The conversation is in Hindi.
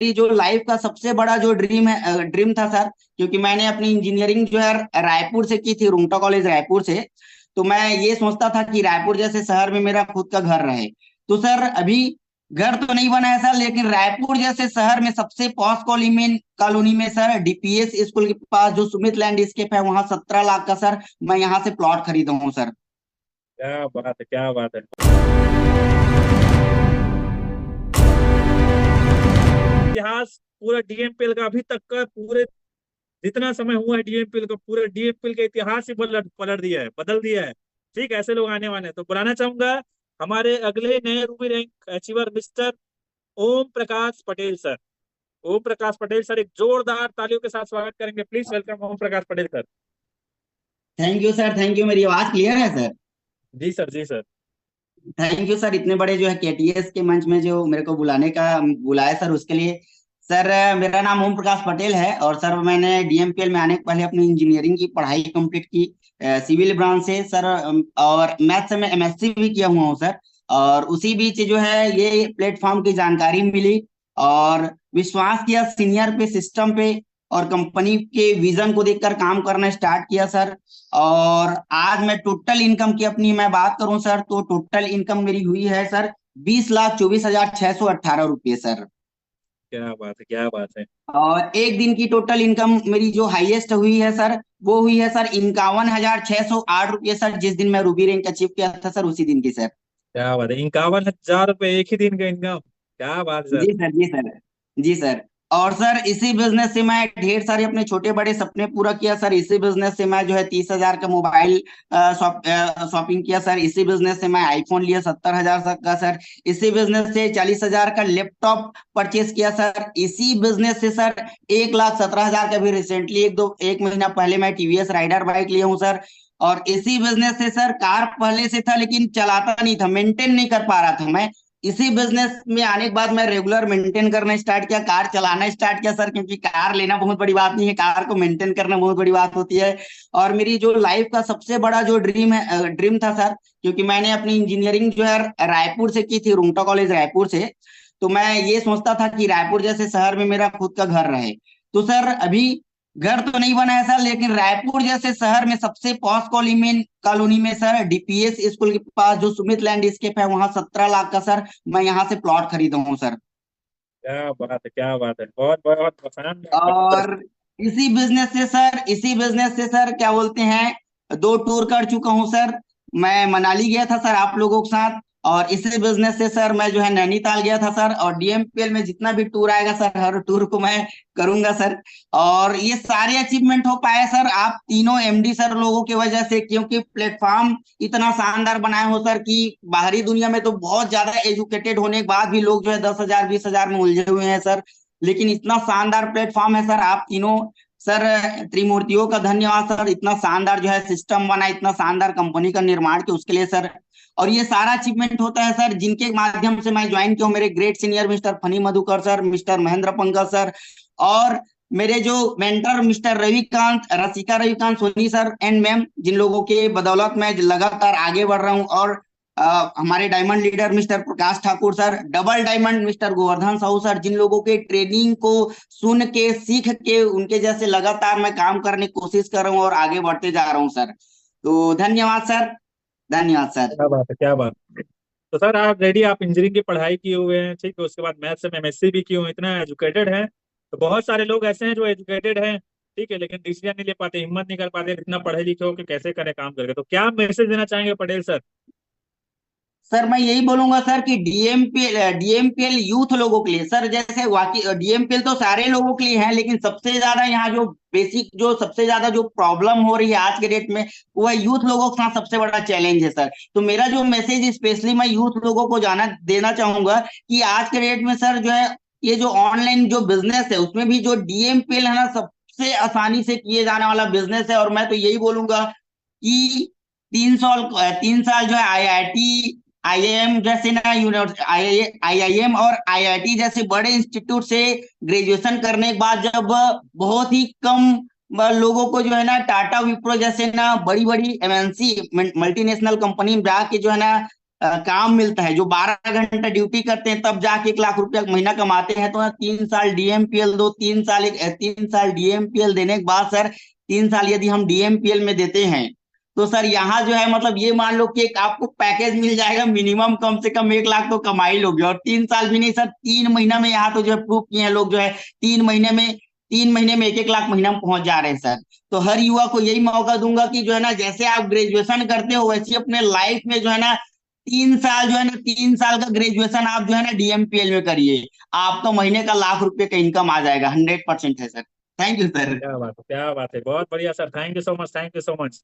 मेरी जो लाइफ का सबसे बड़ा जो ड्रीम था सर, क्योंकि मैंने अपनी इंजीनियरिंग जो है रायपुर से की थी, रूंगटा कॉलेज रायपुर से। तो मैं ये सोचता था कि रायपुर जैसे शहर में मेरा खुद का घर रहे। तो सर अभी घर तो नहीं बना है सर, लेकिन रायपुर जैसे शहर में सबसे पॉश कॉलोनी में सर, डीपीएस स्कूल के पास जो सुमित लैंडस्केप है, वहां 17 लाख का सर मैं यहाँ से प्लॉट खरीदा हूँ सर। क्या बात है, क्या बात है। इतिहास पूरा डीएमपीएल का अभी तक का, पूरे जितना समय हुआ है डीएमपीएल का, पूरे डीएमपीएल का इतिहास ही पलट पलट दिया है, बदल दिया है। ठीक है, ऐसे लोग आने वाले हैं तो बुलाना चाहूंगा हमारे अगले नए ruby rank achiever mister Om Prakash Patel sir. Om Prakash Patel sir, एक जोरदार तालियों के साथ स्वागत करेंगे। Please welcome Om Prakash Patel sir. Thank you sir, thank you. मेरी आवाज क्लियर है सर? जी सर, जी सर। थैंक यू सर, इतने बड़े जो है केटीएस के मंच में जो मेरे को बुलाया सर, उसके लिए। सर मेरा नाम ओम प्रकाश पटेल है, और सर मैंने डीएमपीएल में आने के पहले अपनी इंजीनियरिंग की पढ़ाई कंप्लीट की सिविल ब्रांच से सर। और मैथ से मैं एमएससी भी किया हुआ हूँ सर। और उसी बीच जो है ये प्लेटफॉर्म की जानकारी मिली, और विश्वास किया सीनियर पे, सिस्टम पे, और कंपनी के विजन को देखकर काम करना स्टार्ट किया सर। और आज मैं टोटल इनकम की अपनी मैं बात करूं सर, तो टोटल इनकम मेरी हुई है सर 20,24,618 रुपये सर। क्या बात है, क्या बात है। और एक दिन की टोटल इनकम मेरी जो हाईएस्ट हुई है सर, वो हुई है सर 51,608 रुपये सर, जिस दिन मैं रूबी रैंक अचीव किया था सर, उसी दिन की सर। क्या बात है, 51,000 रुपये एक ही दिन का इनकम। क्या बात है सर। जी सर, जी सर, जी सर। और सर इसी बिजनेस से मैं ढेर सारे अपने छोटे बड़े सपने पूरा किया सर। इसी बिजनेस से मैं जो है 30,000 का मोबाइल शॉपिंग किया सर। इसी बिजनेस से मैं आईफोन लिया 70,000 का सर। इसी बिजनेस से 40,000 का लैपटॉप परचेज किया सर। इसी बिजनेस से सर 1,17,000 का भी रिसेंटली एक महीना पहले मैं टीवीएस राइडर बाइक लिया हूँ सर। और इसी बिजनेस से सर कार पहले से था, लेकिन चलाता नहीं था, मेंटेन नहीं कर पा रहा था मैं। इसी बिजनेस में आने के बाद मैं रेगुलर मेंटेन करना स्टार्ट किया, कार चलाना स्टार्ट किया सर, क्योंकि कार लेना बहुत बड़ी बात नहीं है, कार को मेंटेन करना बहुत बड़ी बात होती है। और मेरी जो लाइफ का सबसे बड़ा जो ड्रीम था सर, क्योंकि मैंने अपनी इंजीनियरिंग जो है रायपुर से की थी, रूंगटा कॉलेज रायपुर से। तो मैं ये सोचता था कि रायपुर जैसे शहर में मेरा खुद का घर रहे। तो सर अभी घर तो नहीं बना है सर, लेकिन रायपुर जैसे शहर में सबसे पॉश कॉलोनी में सर, डीपीएस स्कूल के पास जो सुमित लैंडस्केप है, वहां 17 लाख का सर मैं यहाँ से प्लॉट खरीदा हूँ सर। क्या बात है, क्या बात है। बहुत बहुत पसंद है आपका मित्र। और इसी बिजनेस से सर क्या बोलते हैं, 2 टूर कर चुका हूँ सर। मैं मनाली गया था सर आप लोगों के साथ। और इसी बिजनेस से सर मैं जो है नैनीताल गया था सर। और डीएमपीएल में जितना भी टूर आएगा सर, हर टूर को मैं करूंगा सर। और ये सारे अचीवमेंट हो पाए सर आप तीनों एमडी सर लोगों की वजह से, क्योंकि प्लेटफॉर्म इतना शानदार बनाए हो सर कि बाहरी दुनिया में तो बहुत ज्यादा एजुकेटेड होने के बाद भी लोग जो है 10,000 20,000 में उलझे हुए हैं सर। लेकिन इतना शानदार प्लेटफॉर्म है सर, आप तीनों सर त्रिमूर्तियों का धन्यवाद सर। इतना शानदार जो है सिस्टम बना, इतना शानदार कंपनी का निर्माण किया, उसके लिए सर। और ये सारा अचीवमेंट होता है सर जिनके माध्यम से मैं ज्वाइन किया हूँ, मेरे great senior mister Phani Madhukar sir, mister Mahendra Pankaj sir, और मेरे जो mentor mister Ravikant Rasika Ravikant Soni sir and ma'am, जिन लोगों के बदौलत मैं लगातार आगे बढ़ रहा हूँ। और हमारे diamond leader mister Prakash Thakur sir, double diamond mister Govardhan Sahu sir, जिन लोगों के ट्रेनिंग को सुन के सीख के उनके जैसे लगातार मैं काम करने की कोशिश कर रहा हूँ और आगे बढ़ते जा रहा हूँ सर। तो धन्यवाद सर, धन्यवाद सर। क्या बात है, क्या बात है। तो सर आप रेडी, आप इंजीनियरिंग की पढ़ाई किए हुए हैं, ठीक है, उसके बाद मैथ से एमएससी भी किए हुए हैं, इतना एजुकेटेड हैं। तो बहुत सारे लोग ऐसे हैं जो एजुकेटेड हैं, ठीक है, लेकिन डिसीजन नहीं ले पाते, हिम्मत नहीं कर पाते, इतना पढ़े लिखे हो कि कैसे करें काम करके। तो क्या मैसेज देना चाहेंगे पटेल सर। सर मैं यही बोलूंगा सर कि डीएमपीएल यूथ लोगों के लिए सर, जैसे वाकई डीएमपीएल तो सारे लोगों के लिए है, लेकिन सबसे ज्यादा यहाँ जो बेसिक जो सबसे ज्यादा जो प्रॉब्लम हो रही है आज के डेट में, वो है यूथ लोगों के साथ सबसे बड़ा चैलेंज है सर। तो मेरा जो मैसेज स्पेशली मैं यूथ लोगों को जाना देना चाहूंगा कि आज के डेट में सर जो है, ये जो ऑनलाइन जो बिजनेस है, उसमें भी जो डीएमपीएल है ना, सबसे आसानी से किए जाने वाला बिजनेस है। और मैं तो यही बोलूंगा कि 3 साल जो है आईआईटी आईआईएम जैसे ना यूनिवर्सिटी, आईआईएम और आईआईटी जैसे बड़े इंस्टीट्यूट से ग्रेजुएशन करने के बाद जब बहुत ही कम लोगों को जो है ना टाटा विप्रो जैसे ना बड़ी बड़ी एमएनसी मल्टीनेशनल कंपनी में जाके जो है ना काम मिलता है, जो 12 घंटा ड्यूटी करते हैं तब जाके 1 लाख रुपया महीना कमाते हैं। तो 3 साल डीएमपीएल दो, 3 साल डीएमपीएल देने के बाद सर 3 साल यदि हम डीएमपीएल में देते हैं तो सर यहाँ जो है मतलब ये मान लो कि एक आपको पैकेज मिल जाएगा, मिनिमम कम से कम 1 लाख तो कमा ही लोगे। और 3 साल भी नहीं सर, 3 महीना में यहाँ तो जो है प्रूव किए हैं लोग जो है 3 महीने में 1-1 लाख महीना में पहुंच जा रहे हैं सर। तो हर युवा को यही मौका दूंगा कि जो है ना, जैसे आप ग्रेजुएशन करते हो वैसे ही अपने लाइफ में जो है ना 3 साल जो है ना, 3 साल का ग्रेजुएशन आप जो है ना डीएमपीएल में करिए, आपका महीने का 1 लाख रुपए का इनकम आ जाएगा। 100% है सर। Thank you sir. क्या बात है, क्या बात है, बहुत बढ़िया sir, thank you so much, thank you so much.